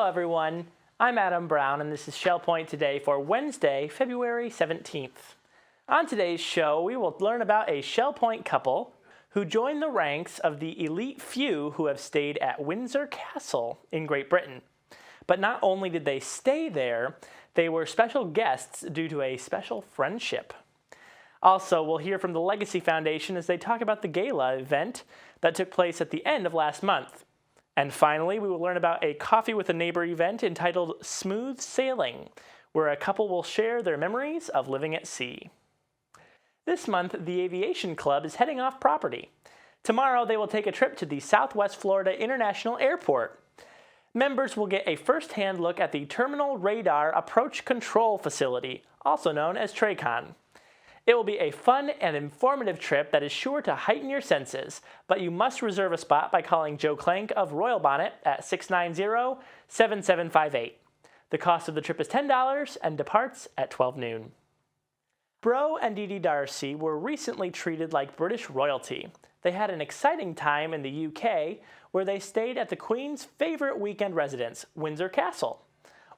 Hello everyone, I'm Adam Brown and this is Shell Point Today for Wednesday, February 17th. On today's show, we will learn about a Shell Point couple who joined the ranks of the elite few who have stayed at Windsor Castle in Great Britain. But not only did they stay there, they were special guests due to a special friendship. Also, we'll hear from the Legacy Foundation as they talk about the Gala event that took place at the end of last month. And finally, we will learn about a Coffee with a Neighbor event entitled Smooth Sailing, where a couple will share their memories of living at sea. This month, the Aviation Club is heading off property. Tomorrow, they will take a trip to the Southwest Florida International Airport. Members will get a first-hand look at the Terminal Radar Approach Control Facility, also known as TRACON. It will be a fun and informative trip that is sure to heighten your senses, but you must reserve a spot by calling Joe Clank of Royal Bonnet at 690-7758. The cost of the trip is $10 and departs at 12 noon. Bro and Dede Darcy were recently treated like British royalty. They had an exciting time in the UK, where they stayed at the Queen's favorite weekend residence, Windsor Castle.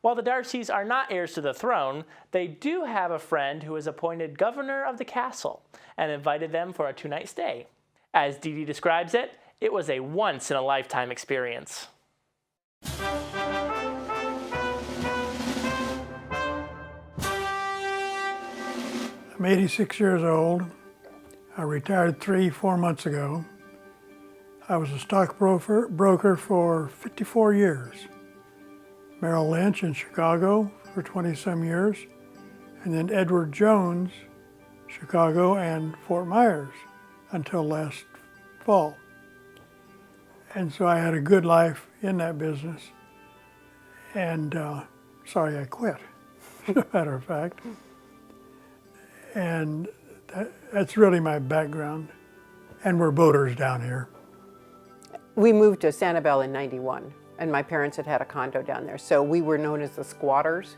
While the Darcys are not heirs to the throne, they do have a friend who is appointed governor of the castle and invited them for a two-night stay. As Dede describes it, it was a once-in-a-lifetime experience. I'm 86 years old. I retired 4 months ago. I was a stockbroker for 54 years. Merrill Lynch in Chicago for 20-some years, and then Edward Jones, Chicago and Fort Myers until last fall. And so I had a good life in that business, and sorry I quit, as a matter of fact. And that's really my background, and we're boaters down here. We moved to Sanibel in '91. And my parents had a condo down there. So we were known as the squatters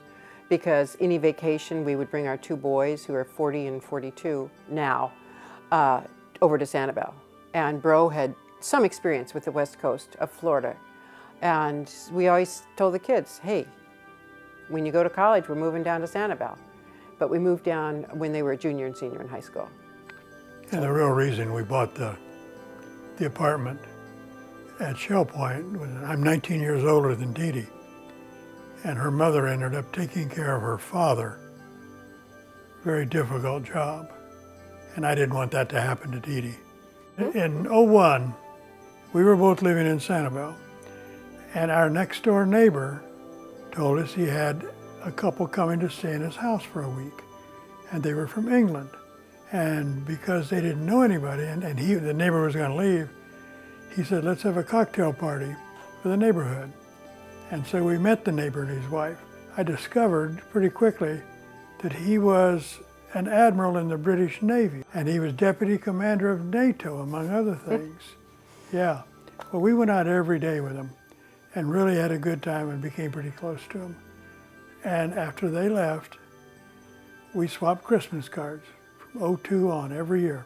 because any vacation we would bring our two boys, who are 40 and 42 now, over to Sanibel. And Bro had some experience with the west coast of Florida. And we always told the kids, hey, when you go to college, we're moving down to Sanibel. But we moved down when they were a junior and senior in high school. And the real reason we bought the apartment at Shell Point was I'm 19 years older than Dede, and her mother ended up taking care of her father. Very difficult job, and I didn't want that to happen to Dede. In '01, we were both living in Sanibel, and our next door neighbor told us he had a couple coming to stay in his house for a week, and they were from England. And because they didn't know anybody, and the neighbor was going to leave, he said, let's have a cocktail party for the neighborhood. And so we met the neighbor and his wife. I discovered pretty quickly that he was an admiral in the British Navy, and he was deputy commander of NATO, among other things. Yeah, well, we went out every day with him and really had a good time and became pretty close to him. And after they left, we swapped Christmas cards from '02 on every year.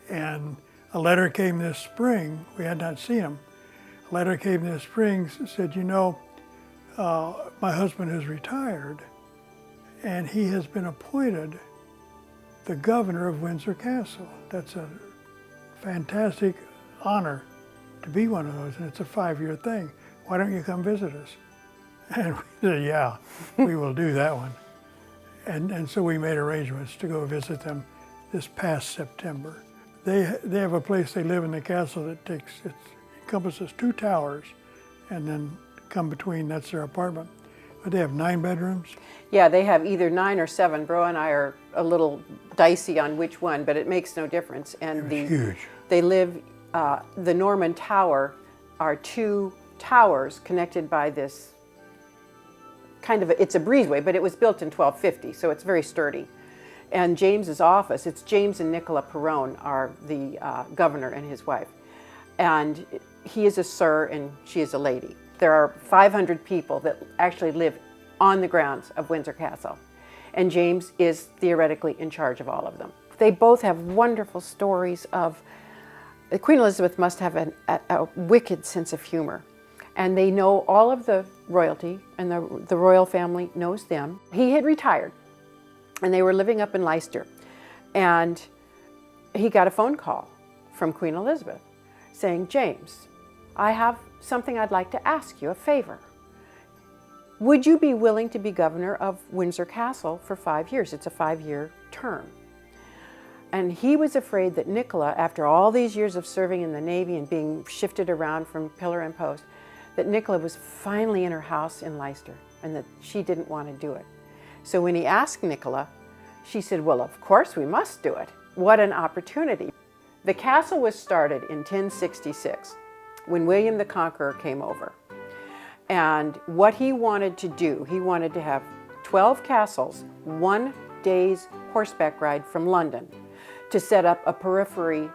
And a letter came this spring. We had not seen him. A letter came this spring, said, you know, my husband has retired and he has been appointed the governor of Windsor Castle. That's a fantastic honor to be one of those, and it's a 5-year thing. Why don't you come visit us? And we said, yeah, we will do that one. And so we made arrangements to go visit them this past September. They have a place they live in the castle that encompasses 2 towers, and then come between, that's their apartment. But they have 9 bedrooms. Yeah, they have either 9 or 7. Bro and I are a little dicey on which one, but it makes no difference. And huge. They live, the Norman Tower are 2 towers connected by this kind of, it's a breezeway, but it was built in 1250, so it's very sturdy. And James's office, it's James and Nicola Perrone are the governor and his wife. And he is a sir and she is a lady. There are 500 people that actually live on the grounds of Windsor Castle. And James is theoretically in charge of all of them. They both have wonderful stories of, Queen Elizabeth must have a wicked sense of humor. And they know all of the royalty, and the royal family knows them. He had retired, and they were living up in Leicester. And he got a phone call from Queen Elizabeth saying, "James, I have something I'd like to ask you, a favor. Would you be willing to be governor of Windsor Castle for 5 years? It's a 5-year term." And he was afraid that Nicola, after all these years of serving in the Navy and being shifted around from pillar and post, that Nicola was finally in her house in Leicester and that she didn't want to do it. So when he asked Nicola, she said, "Well, of course we must do it. What an opportunity." The castle was started in 1066 when William the Conqueror came over. And what he wanted to do, he wanted to have 12 castles, 1 day's horseback ride from London, to set up a periphery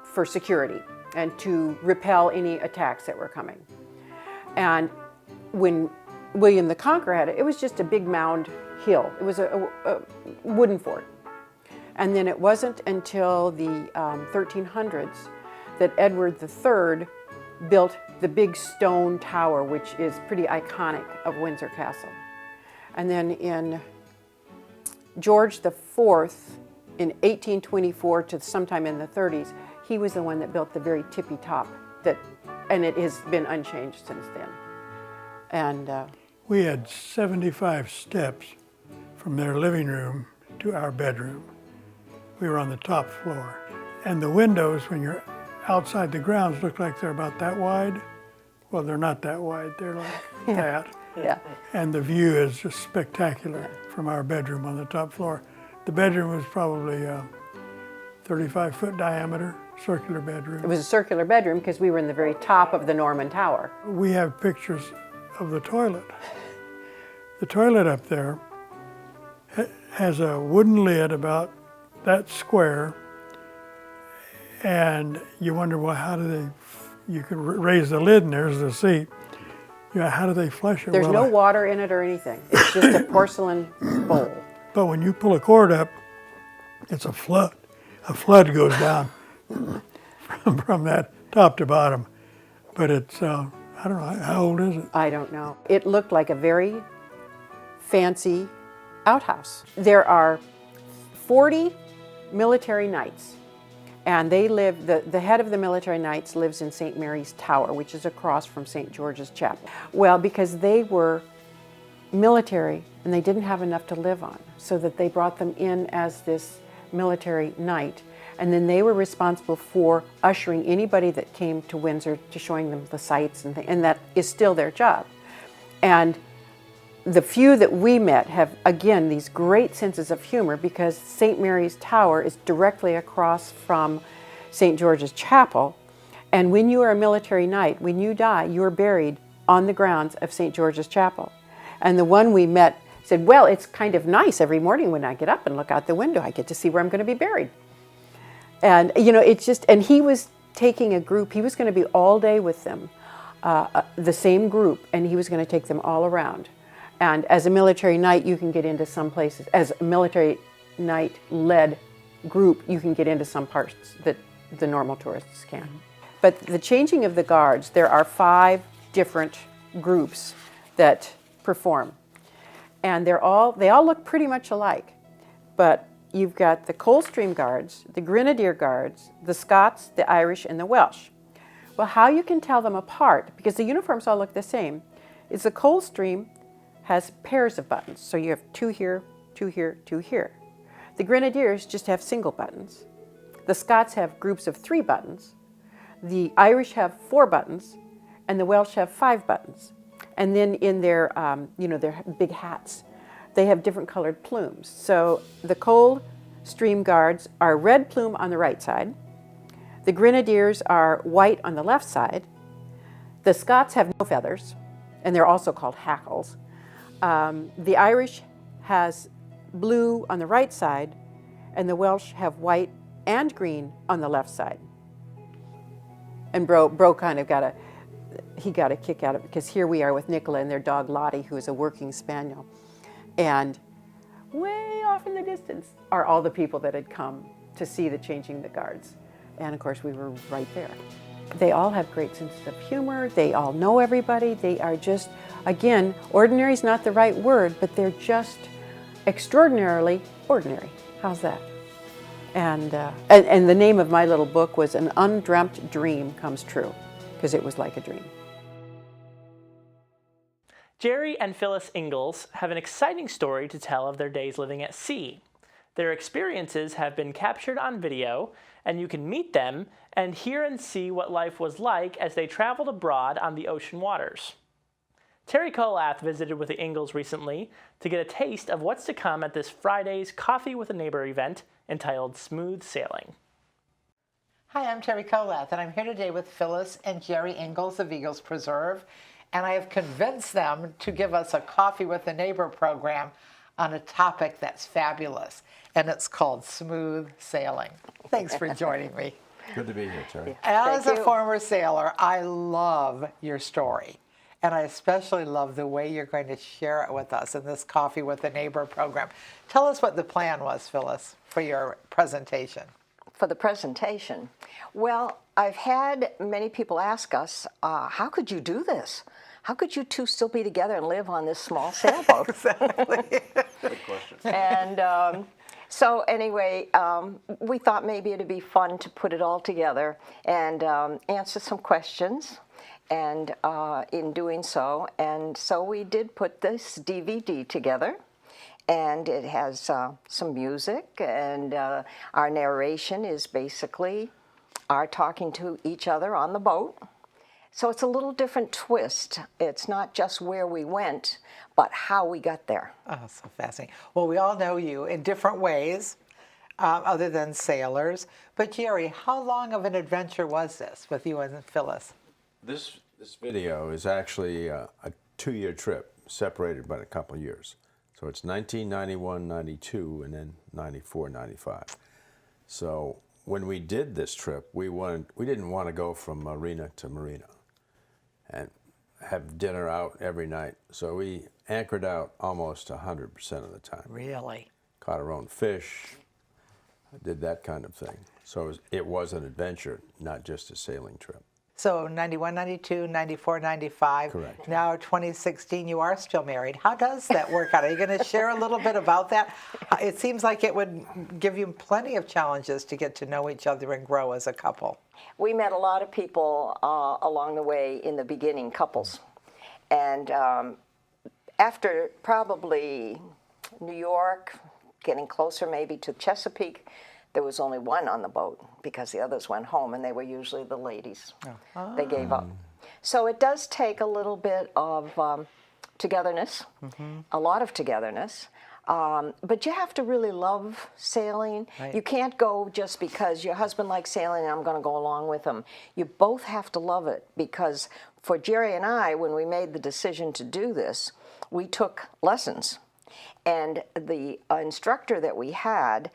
for security and to repel any attacks that were coming. And when William the Conqueror had it, it was just a big mound hill. It was a wooden fort. And then it wasn't until the 1300s that Edward III built the big stone tower, which is pretty iconic of Windsor Castle. And then in George IV, in 1824 to sometime in the 30s, he was the one that built the very tippy top, and it has been unchanged since then. And We had 75 steps from their living room to our bedroom. We were on the top floor. And the windows, when you're outside the grounds, look like they're about that wide. Well, they're not that wide, they're like that. yeah, And the view is just spectacular from our bedroom on the top floor. The bedroom was probably 35-foot diameter, circular bedroom. it was a circular bedroom because we were in the very top of the Norman Tower. We have pictures of the toilet. The toilet up there has a wooden lid about that square, and you wonder, well, how do they, you can raise the lid and there's the seat. Yeah, how do they flush it? There's Well, no water in it or anything. It's just a porcelain bowl. But when you pull a cord up, it's a flood. A flood goes down from that top to bottom. But it's, I don't know, how old is it? I don't know. It looked like a very fancy outhouse. There are 40 military knights, and they live, the head of the military knights lives in St. Mary's Tower, which is across from St. George's Chapel. Well, because they were military and they didn't have enough to live on, so that they brought them in as this military knight, and then they were responsible for ushering anybody that came to Windsor, to showing them the sights, and that is still their job. And the few that we met have, again, these great senses of humor, because St. Mary's Tower is directly across from St. George's Chapel. And when you are a military knight, when you die, you are buried on the grounds of St. George's Chapel. And the one we met said, "Well, it's kind of nice every morning when I get up and look out the window, I get to see where I'm going to be buried." And, you know, it's just, and he was taking a group, he was going to be all day with them, the same group, and he was going to take them all around. And as a military knight, you can get into some places. As a military knight-led group, you can get into some parts that the normal tourists can't. But the changing of the guards, there are 5 different groups that perform. And they all look pretty much alike. But you've got the Coldstream Guards, the Grenadier Guards, the Scots, the Irish, and the Welsh. Well, how you can tell them apart, because the uniforms all look the same, is the Coldstream has pairs of buttons. So you have 2 here, 2 here, 2 here. The Grenadiers just have single buttons. The Scots have groups of 3 buttons. The Irish have 4 buttons, and the Welsh have 5 buttons. And then in their, their big hats, they have different colored plumes. So the Coldstream Guards are red plume on the right side. The Grenadiers are white on the left side. The Scots have no feathers, and they're also called hackles. The Irish has blue on the right side, and the Welsh have white and green on the left side. And Bro kind of got a kick out of it, because here we are with Nicola and their dog Lottie, who is a working spaniel. And way off in the distance are all the people that had come to see the changing the guards. And of course we were right there. they all have great senses of humor. They all know everybody. They are just, again, ordinary is not the right word, but they're just extraordinarily ordinary. How's that? And the name of my little book was An Undreamt Dream Comes True, because it was like a dream. Jerry and Phyllis Ingalls have an exciting story to tell of their days living at sea. Their experiences have been captured on video, and you can meet them and hear and see what life was like as they traveled abroad on the ocean waters. Terry Colath visited with the Ingalls recently to get a taste of what's to come at this Friday's Coffee with a Neighbor event entitled Smooth Sailing. Hi, I'm Terry Colath, and I'm here today with Phyllis and Jerry Ingalls of Eagles Preserve, and I have convinced them to give us a Coffee with a Neighbor program on a topic that's fabulous, and it's called smooth sailing. Thanks for joining me. Good to be here, Terry. As a former sailor, I love your story, and I especially love the way you're going to share it with us in this Coffee with a Neighbor program. Tell us what the plan was, Phyllis, for your presentation. For the presentation? Well, I've had many people ask us, how could you do this? How could you two still be together and live on this small sailboat? Exactly. Good question. And so anyway, we thought maybe it'd be fun to put it all together and answer some questions, and in doing so. And so we did put this DVD together. And it has some music, and our narration is basically our talking to each other on the boat. So it's a little different twist. It's not just where we went, but how we got there. Oh, so fascinating. Well, we all know you in different ways, other than sailors. But Jerry, how long of an adventure was this with you and Phyllis? This video is actually a 2-year trip, separated by a couple of years. So it's 1991, 92, and then 94, 95. So when we did this trip, we didn't want to go from marina to marina and have dinner out every night. So we anchored out almost 100% of the time. Really? Caught our own fish, did that kind of thing. So it was an adventure, not just a sailing trip. So 91, 92, 94, 95. Correct. Now 2016, you are still married. How does that work out? Are you going to share a little bit about that? It seems like it would give you plenty of challenges to get to know each other and grow as a couple. We met a lot of people along the way in the beginning, couples. And after probably New York, getting closer maybe to Chesapeake, there was only one on the boat because the others went home, and they were usually the ladies. Oh. They gave up. So it does take a little bit of togetherness, a lot of togetherness. But you have to really love sailing. Right. You can't go just because your husband likes sailing and I'm going to go along with him. You both have to love it, because for Jerry and I, when we made the decision to do this, we took lessons. And the instructor that we had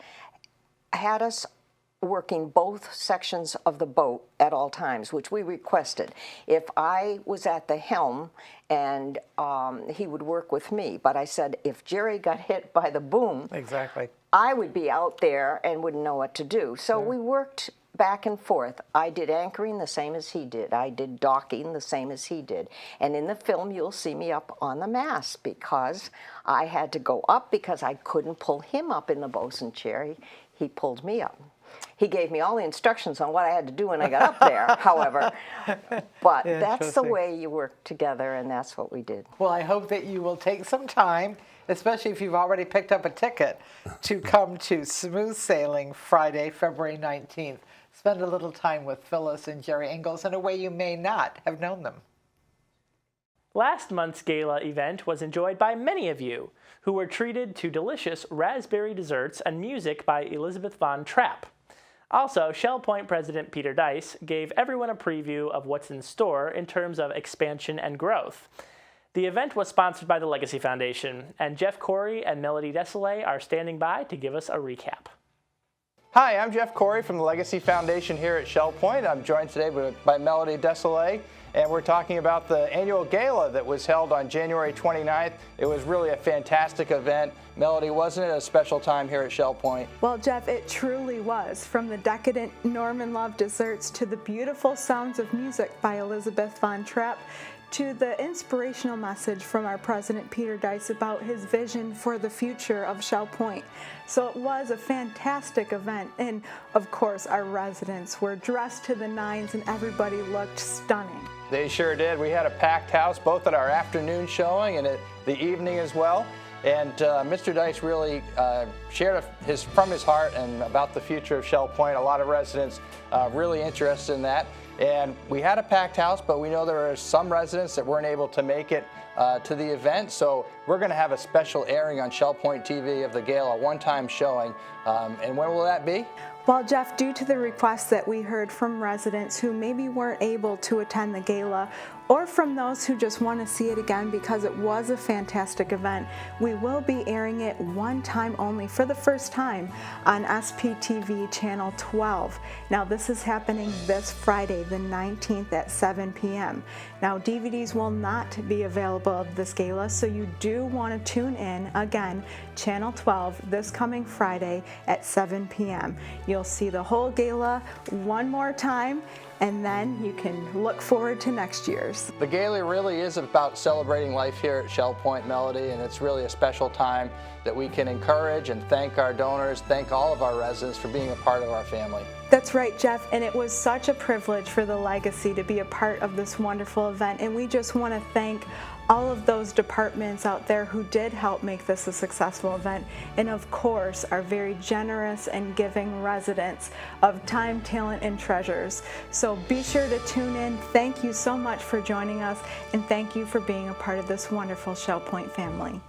us working both sections of the boat at all times, which we requested. If I was at the helm, and he would work with me, but I said if Jerry got hit by the boom, exactly, I would be out there and wouldn't know what to do. So we worked back and forth. I did anchoring the same as he did. I did docking the same as he did. And in the film, you'll see me up on the mast, because I had to go up because I couldn't pull him up in the bosun chair. He pulled me up. He gave me all the instructions on what I had to do when I got up there, however. But that's the way you work together, and that's what we did. Well, I hope that you will take some time, especially if you've already picked up a ticket, to come to Smooth Sailing Friday, February 19th. Spend a little time with Phyllis and Jerry Ingalls in a way you may not have known them. Last month's gala event was enjoyed by many of you, who were treated to delicious raspberry desserts and music by Elizabeth Von Trapp. Also, Shell Point President Peter Dice gave everyone a preview of what's in store in terms of expansion and growth. The event was sponsored by the Legacy Foundation, and Jeff Cory and Melody Desilets are standing by to give us a recap. Hi, I'm Jeff Cory from the Legacy Foundation here at Shell Point. I'm joined today by Melody Desilets, and we're talking about the annual gala that was held on January 29th. It was really a fantastic event. Melody, wasn't it a special time here at Shell Point? Well, Jeff, it truly was. From the decadent Norman Love desserts to the beautiful sounds of music by Elizabeth Von Trapp, to the inspirational message from our president, Peter Dice, about his vision for the future of Shell Point. So it was a fantastic event, and of course our residents were dressed to the nines and everybody looked stunning. They sure did. We had a packed house both at our afternoon showing and at the evening as well. And Mr. Dice really shared from his heart and about the future of Shell Point. A lot of residents really interested in that. And we had a packed house, but we know there are some residents that weren't able to make it to the event. So we're going to have a special airing on Shell Point TV of the gala, one-time showing. And when will that be? Well, Jeff, due to the requests that we heard from residents who maybe weren't able to attend the gala, or from those who just want to see it again because it was a fantastic event, we will be airing it one time only for the first time on SPTV Channel 12. Now, this is happening this Friday, the 19th at 7 p.m. Now, DVDs will not be available of this gala, so you do want to tune in, again, Channel 12, this coming Friday at 7 p.m. You'll see the whole gala one more time, and then you can look forward to next year's. The gala really is about celebrating life here at Shell Point, Melody, and it's really a special time that we can encourage and thank our donors, thank all of our residents for being a part of our family. That's right, Jeff, and it was such a privilege for the Legacy to be a part of this wonderful event, and we just want to thank all of those departments out there who did help make this a successful event, and of course our very generous and giving residents of time, talent, and treasures. So be sure to tune in. Thank you so much for joining us, and thank you for being a part of this wonderful Shell Point family.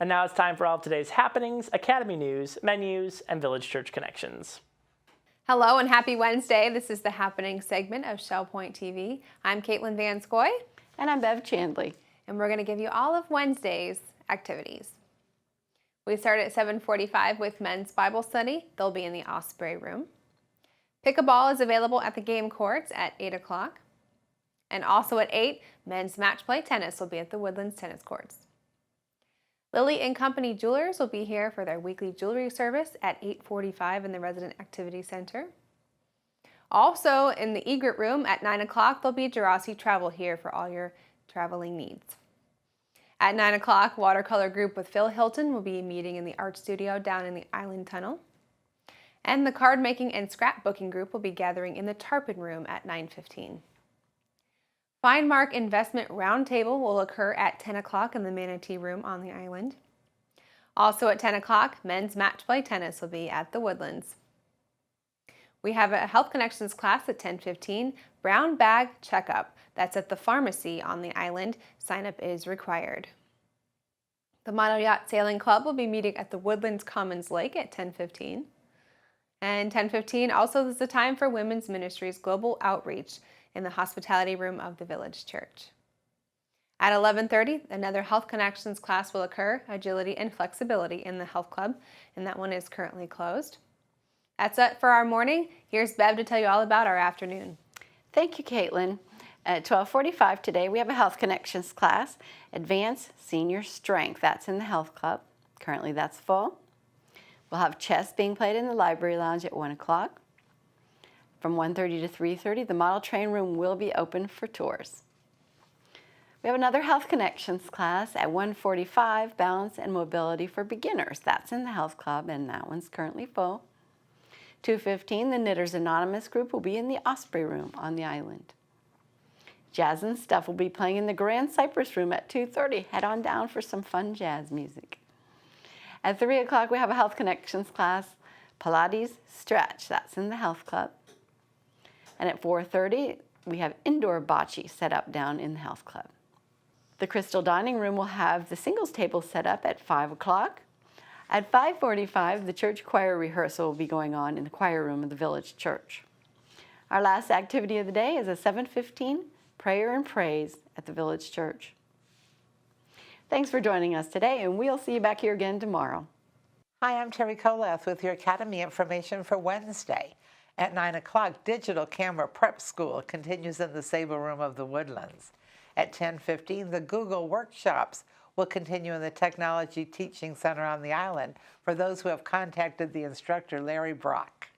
And now it's time for all of today's happenings, Academy news, menus, and Village Church connections. Hello and happy Wednesday. This is the happening segment of Shell Point TV. I'm Caitlin Van Scoy. And I'm Bev Chandley. And we're going to give you all of Wednesday's activities. We start at 7:45 with men's Bible study. They'll be in the Osprey room. Pickleball is available at the game courts at 8 o'clock. And also at 8, men's match play tennis will be at the Woodlands tennis courts. Lily & Company Jewelers will be here for their weekly jewelry service at 8:45 in the Resident Activity Center. Also in the Egret room at 9 o'clock, there'll be Geraci Travel here for all your traveling needs. At 9 o'clock, Watercolor Group with Phil Hilton will be meeting in the art studio down in the Island Tunnel. And the Card Making and Scrapbooking Group will be gathering in the Tarpon room at 9:15. Fine Mark Investment Roundtable will occur at 10 o'clock in the Manatee room on the island. Also at 10 o'clock, men's match play tennis will be at the Woodlands. We have a Health Connections class at 10:15, brown bag checkup. That's at the pharmacy on the island. Sign up is required. The Model Yacht Sailing Club will be meeting at the Woodlands Commons Lake at 10:15. And 10:15 also is the time for Women's Ministries Global Outreach in the hospitality room of the Village Church. At 11:30, another Health Connections class will occur, Agility and Flexibility in the Health Club, and that one is currently closed. That's it for our morning. Here's Bev to tell you all about our afternoon. Thank you, Caitlin. At 12:45 today, we have a Health Connections class, Advanced Senior Strength. That's in the Health Club. Currently, that's full. We'll have chess being played in the Library Lounge at 1 o'clock. From 1:30 to 3:30, the Model Train Room will be open for tours. We have another Health Connections class at 1:45, Balance and Mobility for Beginners. That's in the Health Club, and that one's currently full. 2:15, the Knitters Anonymous group will be in the Osprey room on the island. Jazz and Stuff will be playing in the Grand Cypress room at 2:30. Head on down for some fun jazz music. At 3 o'clock, we have a Health Connections class, Pilates Stretch. That's in the Health Club. And at 4:30, we have indoor bocce set up down in the Health Club. The Crystal Dining Room will have the singles table set up at 5 o'clock. At 5:45, the church choir rehearsal will be going on in the choir room of the Village Church. Our last activity of the day is a 7:15 prayer and praise at the Village Church. Thanks for joining us today, and we'll see you back here again tomorrow. Hi, I'm Terry Kolath with your Academy information for Wednesday. At 9 o'clock, Digital Camera Prep School continues in the Sabal Room of the Woodlands. At 10:15, the Google Workshops will continue in the Technology Teaching Center on the island for those who have contacted the instructor, Larry Brock.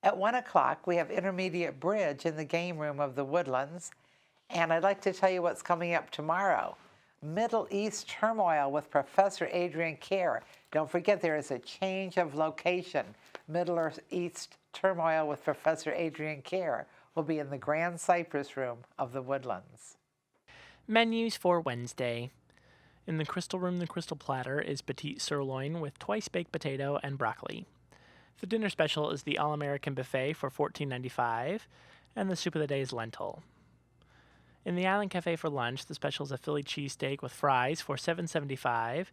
At 1 o'clock, we have Intermediate Bridge in the Game Room of the Woodlands. And I'd like to tell you what's coming up tomorrow. Middle East Turmoil with Professor Adrian Kerr. Don't forget there is a change of location. Middle East Turmoil with Professor Adrian Kerr will be in the Grand Cypress Room of the Woodlands. Menus for Wednesday. In the Crystal Room, the Crystal Platter is petite sirloin with twice baked potato and broccoli. The dinner special is the All-American Buffet for $14.95, and the soup of the day is lentil. In the Island Cafe for lunch, the special is a Philly cheesesteak with fries for $7.75.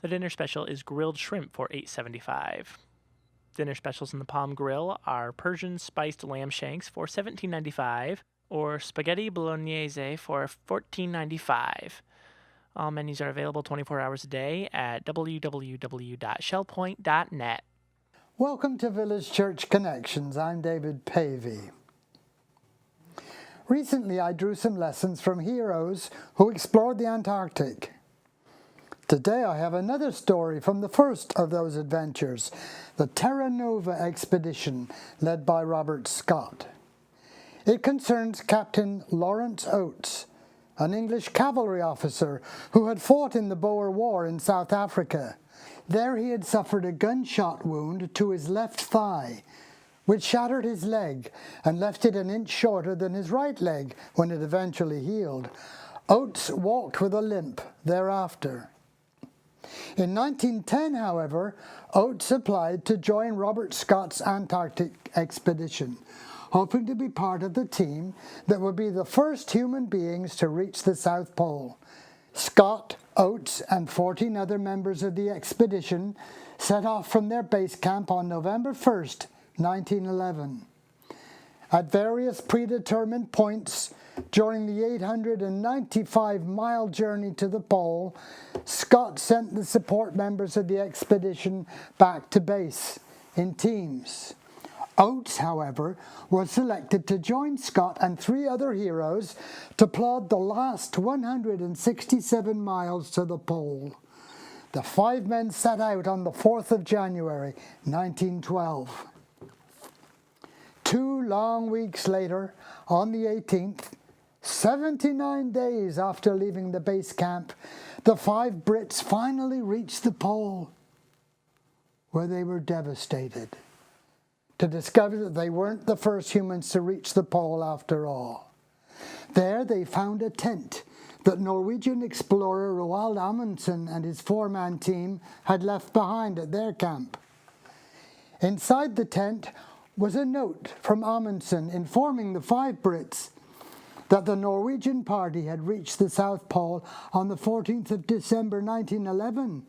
The dinner special is grilled shrimp for $8.75. Dinner specials in the Palm Grill are Persian spiced lamb shanks for $17.95 or spaghetti bolognese for $14.95. All menus are available 24 hours a day at www.shellpoint.net. Welcome to Village Church Connections. I'm David Pavey. Recently, I drew some lessons from heroes who explored the Antarctic. Today, I have another story from the first of those adventures, the Terra Nova expedition led by Robert Scott. It concerns Captain Lawrence Oates, an English cavalry officer who had fought in the Boer War in South Africa. There he had suffered a gunshot wound to his left thigh, which shattered his leg and left it an inch shorter than his right leg when it eventually healed. Oates walked with a limp thereafter. In 1910, however, Oates applied to join Robert Scott's Antarctic expedition, hoping to be part of the team that would be the first human beings to reach the South Pole. Scott, Oates, and 14 other members of the expedition set off from their base camp on November 1st, 1911. At various predetermined points during the 895-mile journey to the pole, Scott sent the support members of the expedition back to base in teams. Oates, however, was selected to join Scott and 3 other heroes to plod the last 167 miles to the pole. The 5 men set out on the 4th of January, 1912. 2 long weeks later, on the 18th, 79 days after leaving the base camp, the 5 Brits finally reached the pole, where they were devastated to discover that they weren't the first humans to reach the pole after all. There they found a tent that Norwegian explorer Roald Amundsen and his 4-man team had left behind at their camp. Inside the tent was a note from Amundsen informing the 5 Brits that the Norwegian party had reached the South Pole on the 14th of December 1911.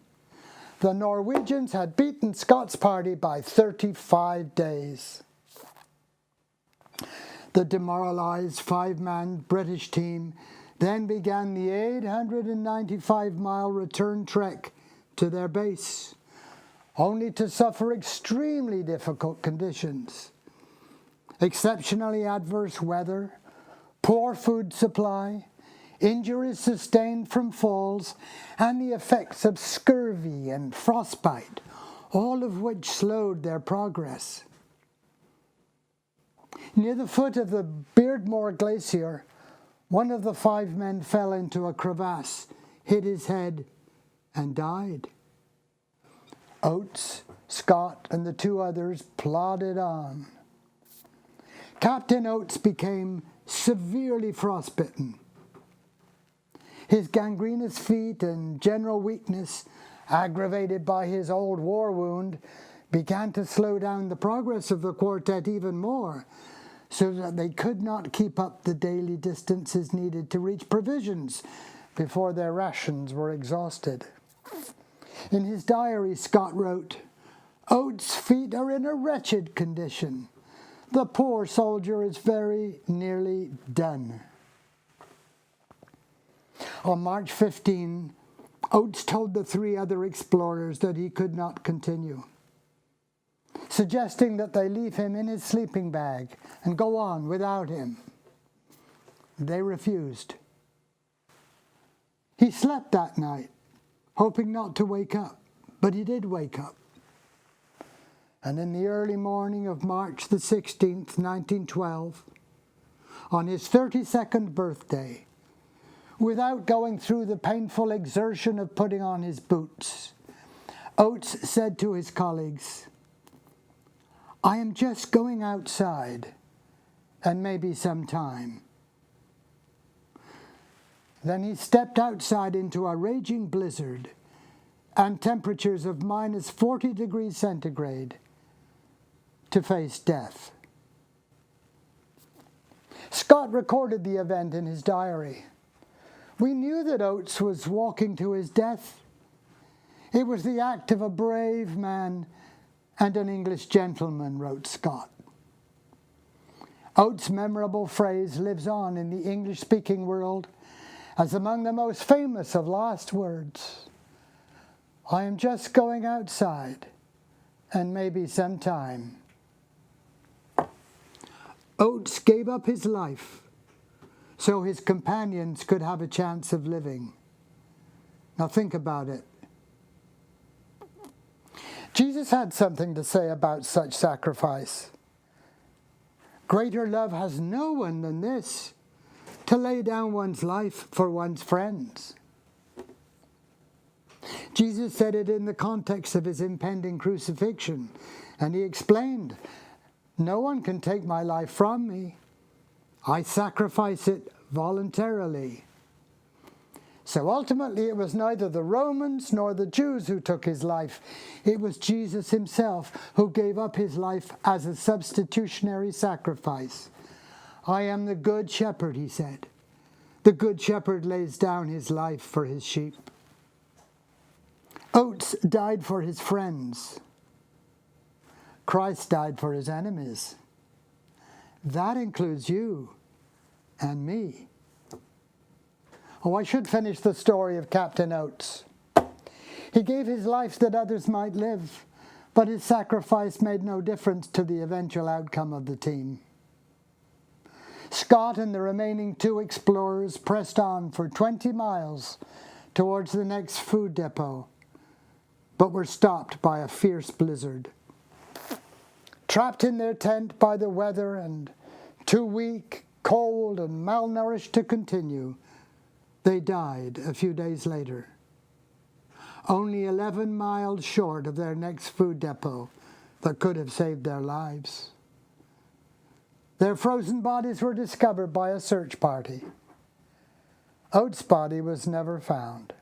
The Norwegians had beaten Scott's party by 35 days. The demoralized 5-man British team then began the 895-mile return trek to their base, only to suffer extremely difficult conditions. Exceptionally adverse weather, poor food supply, injuries sustained from falls, and the effects of scurvy and frostbite, all of which slowed their progress. Near the foot of the Beardmore Glacier, one of the 5 men fell into a crevasse, hit his head, and died. Oates, Scott, and the 2 others plodded on. Captain Oates became severely frostbitten. His gangrenous feet and general weakness, aggravated by his old war wound, began to slow down the progress of the quartet even more, so that they could not keep up the daily distances needed to reach provisions before their rations were exhausted. In his diary, Scott wrote, "Oates' feet are in a wretched condition. The poor soldier is very nearly done." On March 15, Oates told the 3 other explorers that he could not continue, suggesting that they leave him in his sleeping bag and go on without him. They refused. He slept that night, hoping not to wake up, but he did wake up. And in the early morning of March the 16th, 1912, on his 32nd birthday, without going through the painful exertion of putting on his boots, Oates said to his colleagues, "I am just going outside, and maybe some time." Then he stepped outside into a raging blizzard and temperatures of minus 40 degrees centigrade to face death. Scott recorded the event in his diary. "We knew that Oates was walking to his death. It was the act of a brave man and an English gentleman," wrote Scott. Oates' memorable phrase lives on in the English-speaking world as among the most famous of last words. "I am just going outside, and maybe some time." Oates gave up his life so his companions could have a chance of living. Now think about it. Jesus had something to say about such sacrifice. "Greater love has no one than this, to lay down one's life for one's friends." Jesus said it in the context of his impending crucifixion, and he explained, "No one can take my life from me. I sacrifice it voluntarily." So ultimately it was neither the Romans nor the Jews who took his life. It was Jesus himself who gave up his life as a substitutionary sacrifice. "I am the good shepherd," he said. "The good shepherd lays down his life for his sheep." Oates died for his friends. Christ died for his enemies. That includes you and me. Oh, I should finish the story of Captain Oates. He gave his life that others might live, but his sacrifice made no difference to the eventual outcome of the team. Scott and the remaining 2 explorers pressed on for 20 miles towards the next food depot, but were stopped by a fierce blizzard. Trapped in their tent by the weather and too weak, cold, and malnourished to continue, they died a few days later, only 11 miles short of their next food depot that could have saved their lives. Their frozen bodies were discovered by a search party. Oates' body was never found.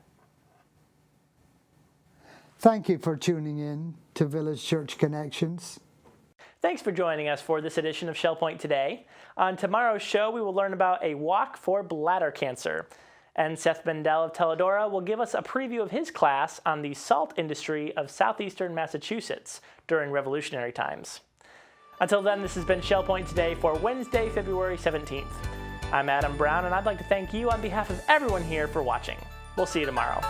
Thank you for tuning in to Village Church Connections. Thanks for joining us for this edition of Shell Point Today. On tomorrow's show, we will learn about a walk for bladder cancer. And Seth Bendel of Teledora will give us a preview of his class on the salt industry of southeastern Massachusetts during Revolutionary times. Until then, this has been Shell Point Today for Wednesday, February 17th. I'm Adam Brown, and I'd like to thank you on behalf of everyone here for watching. We'll see you tomorrow.